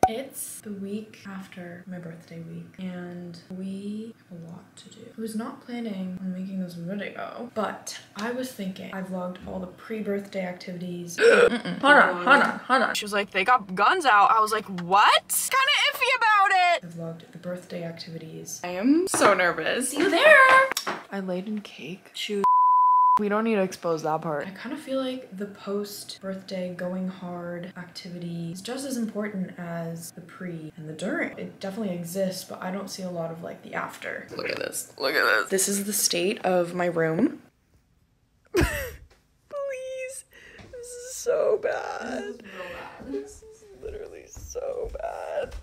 It's the week after my birthday week and we have a lot to do. I was not planning on making this video, but I was thinking I vlogged all the pre-birthday activities. Hold on. She was like, they got guns out. I was like, what? Kinda iffy about it. I vlogged the birthday activities. I am so nervous. See you there. I laid in cake. We don't need to expose that part. I kind of feel like the post-birthday going hard activity is just as important as the pre and the during. It definitely exists, but I don't see a lot of like the after. Look at this. Look at this. This is the state of my room. Please. This is so bad. This is real bad. This is literally so bad.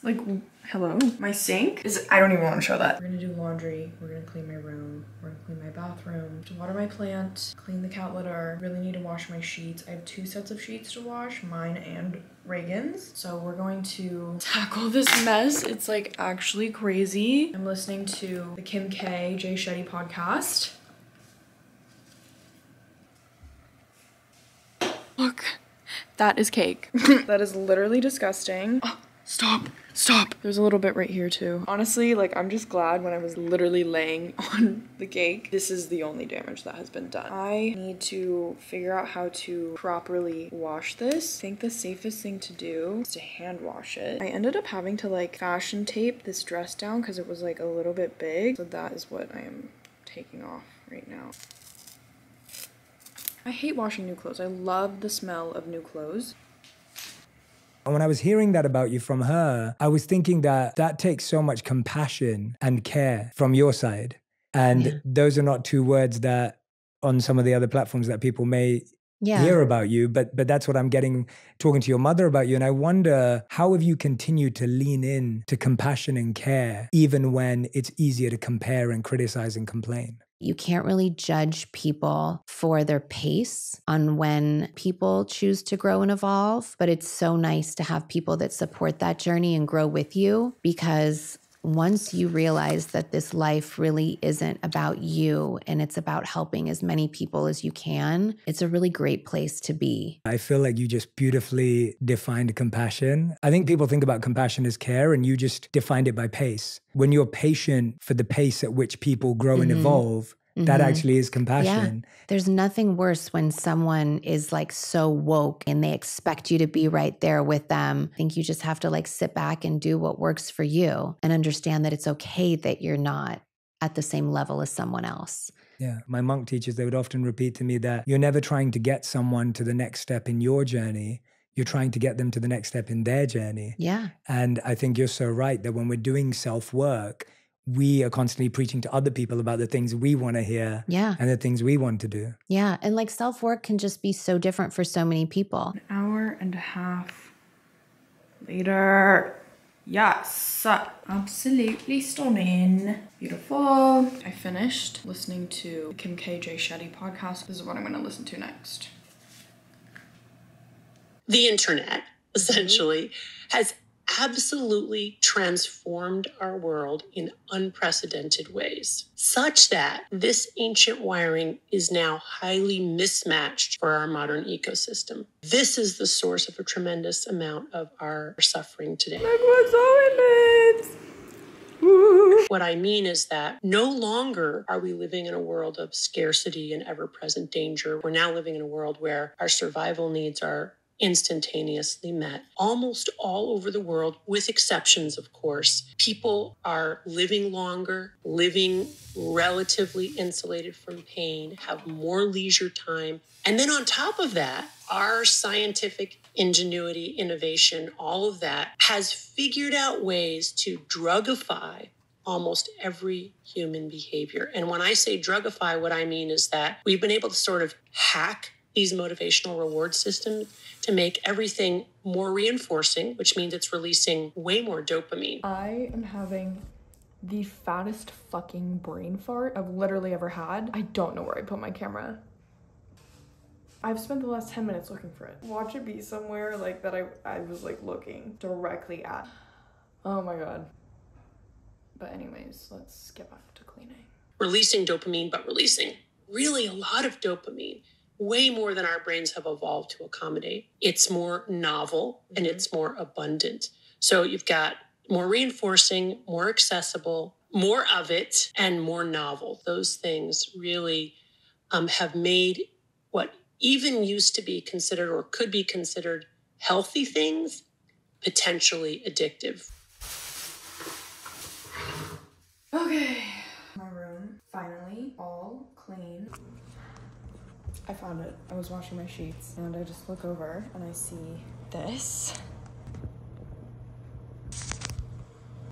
Like, hello? My sink is, I don't even want to show that. We're gonna do laundry, we're gonna clean my room, we're gonna clean my bathroom, to water my plant, clean the cat litter, really need to wash my sheets. I have 2 sets of sheets to wash, mine and Reagan's. So we're going to tackle this mess. It's like actually crazy. I'm listening to the Kim K, Jay Shetty podcast. Look, that is cake. That is literally disgusting. Oh, stop. There's a little bit right here too. Honestly, like I'm just glad when I was literally laying on the cake, this is the only damage that has been done. I need to figure out how to properly wash this. I think the safest thing to do is to hand wash it. I ended up having to like fashion tape this dress down because it was like a little bit big. So that is what I am taking off right now. I hate washing new clothes. I love the smell of new clothes. When I was hearing that about you from her, I was thinking that that takes so much compassion and care from your side. And those are not 2 words that on some of the other platforms that people may hear about you, but that's what I'm getting talking to your mother about you. And I wonder, how have you continued to lean in to compassion and care, even when it's easier to compare and criticize and complain? You can't really judge people for their pace on when people choose to grow and evolve, but it's so nice to have people that support that journey and grow with you, because once you realize that this life really isn't about you and it's about helping as many people as you can, it's a really great place to be. I feel like you just beautifully defined compassion. I think people think about compassion as care, and you just defined it by pace. When you're patient for the pace at which people grow and evolve, that actually is compassion. Yeah. There's nothing worse when someone is like so woke and they expect you to be right there with them. I think you just have to like sit back and do what works for you and understand that it's okay that you're not at the same level as someone else. Yeah. My monk teachers, they would often repeat to me that you're never trying to get someone to the next step in your journey. You're trying to get them to the next step in their journey. Yeah. And I think you're so right that when we're doing self-work, we are constantly preaching to other people about the things we want to hear and the things we want to do. Yeah. And like self-work can just be so different for so many people. 1.5 hours later. Yes, absolutely stunning. Beautiful. I finished listening to the Kim K, Jay Shetty podcast. This is what I'm gonna listen to next. The internet, essentially, has absolutely transformed our world in unprecedented ways, such that this ancient wiring is now highly mismatched for our modern ecosystem. This is the source of a tremendous amount of our suffering today. Look what's on it. What I mean is that no longer are we living in a world of scarcity and ever-present danger. We're now living in a world where our survival needs are instantaneously met. Almost all over the world, with exceptions, of course, people are living longer, living relatively insulated from pain, have more leisure time. And then on top of that, our scientific ingenuity, innovation, all of that has figured out ways to drugify almost every human behavior. And when I say drugify, what I mean is that we've been able to sort of hack these motivational reward systems to make everything more reinforcing, which means it's releasing way more dopamine. I am having the fattest fucking brain fart I've literally ever had. I don't know where I put my camera. I've spent the last 10 minutes looking for it. Watch it be somewhere like that I was like looking directly at. Oh my God. But anyways, let's get back to cleaning. Releasing dopamine, but releasing really a lot of dopamine. way more than our brains have evolved to accommodate. It's more novel and it's more abundant. So you've got more reinforcing, more accessible, more of it, and more novel. Those things really have made what even used to be considered or could be considered healthy things potentially addictive. Okay, my room finally all clean. I found it. I was washing my sheets and I just look over and I see this.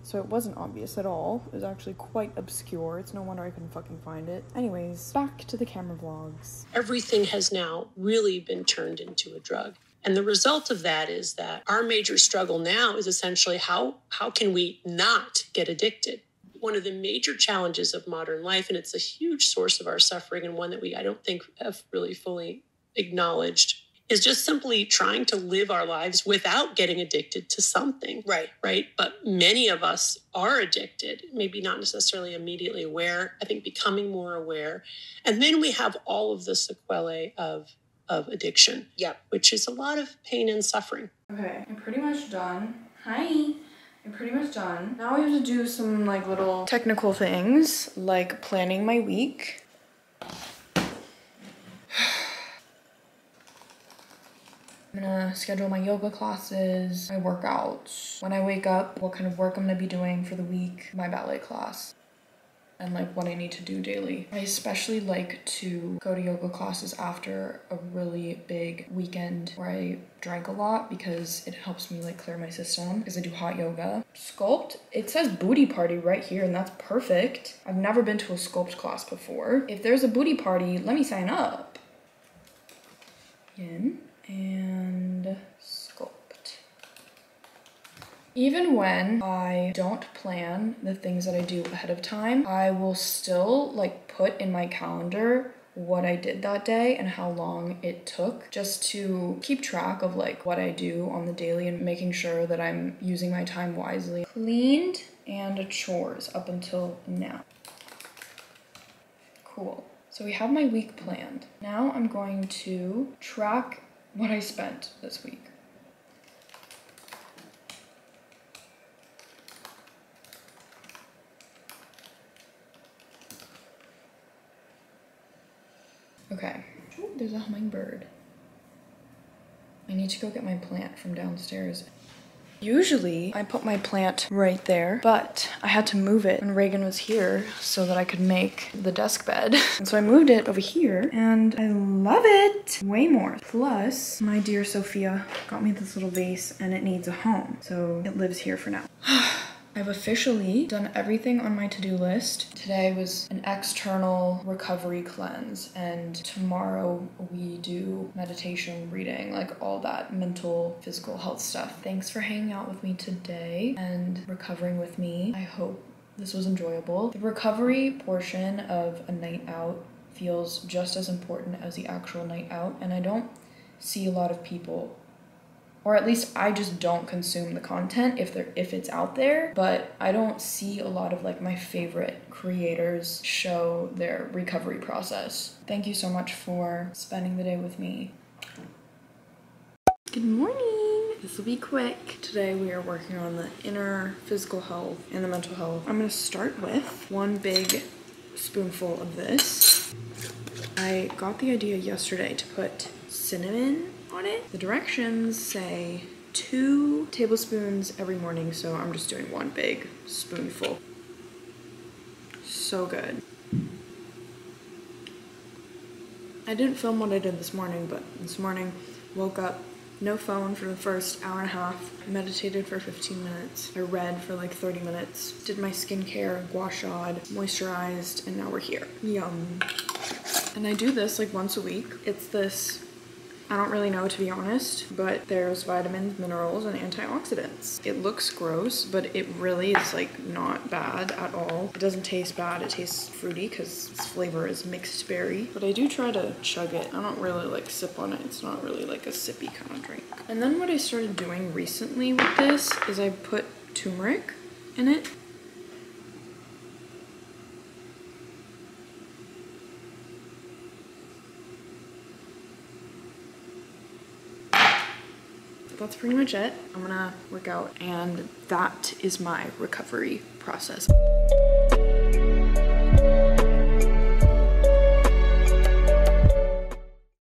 So it wasn't obvious at all. It was actually quite obscure. It's no wonder I couldn't fucking find it. Anyways, back to the camera vlogs. Everything has now really been turned into a drug. And the result of that is that our major struggle now is essentially how can we not get addicted? One of the major challenges of modern life, and it's a huge source of our suffering and one that I don't think have really fully acknowledged, is just simply trying to live our lives without getting addicted to something. Right. But many of us are addicted, maybe not necessarily immediately aware, I think becoming more aware. And then we have all of the sequelae of addiction, which is a lot of pain and suffering. Okay, I'm pretty much done. Hi. I'm pretty much done. Now we have to do some like little technical things like planning my week. I'm gonna schedule my yoga classes, my workouts. When I wake up, what kind of work I'm gonna be doing for the week, my ballet class, and like what I need to do daily. I especially like to go to yoga classes after a really big weekend where I drank a lot because it helps me like clear my system because I do hot yoga. Sculpt, it says booty party right here and that's perfect. I've never been to a sculpt class before. If there's a booty party, let me sign up. In and sculpt. Even when I don't plan the things that I do ahead of time, I will still like put in my calendar what I did that day and how long it took just to keep track of like what I do on the daily and making sure that I'm using my time wisely. Cleaned and chores up until now. Cool. So we have my week planned. Now I'm going to track what I spent this week. Okay. Ooh, there's a hummingbird. I need to go get my plant from downstairs. Usually I put my plant right there, but I had to move it when Reagan was here so that I could make the desk bed. And so I moved it over here and I love it way more. Plus, my dear Sophia got me this little vase and it needs a home. So it lives here for now. I've officially done everything on my to-do list. Today was an external recovery cleanse, and tomorrow we do meditation, reading, like all that mental, physical health stuff. Thanks for hanging out with me today and recovering with me. I hope this was enjoyable. The recovery portion of a night out feels just as important as the actual night out, and I don't see a lot of people, or at least I just don't consume the content if it's out there, but I don't see a lot of like my favorite creators show their recovery process. Thank you so much for spending the day with me. Good morning. This will be quick. Today we are working on the inner physical health and the mental health. I'm gonna start with one big spoonful of this. I got the idea yesterday to put cinnamon on it. The directions say 2 tablespoons every morning, so I'm just doing one big spoonful. So good. I didn't film what I did this morning, but this morning woke up, no phone for the first hour and a half, meditated for 15 minutes, I read for like 30 minutes, did my skincare, gua sha'd, moisturized, and now we're here. Yum. And I do this like once a week. It's this, I don't really know to be honest, but there's vitamins, minerals, and antioxidants. It looks gross, but it really is like not bad at all. It doesn't taste bad, it tastes fruity because its flavor is mixed berry. But I do try to chug it. I don't really like sip on it. It's not really like a sippy kind of drink. And then what I started doing recently with this is I put turmeric in it. that's pretty much it. I'm gonna work out, and that is my recovery process.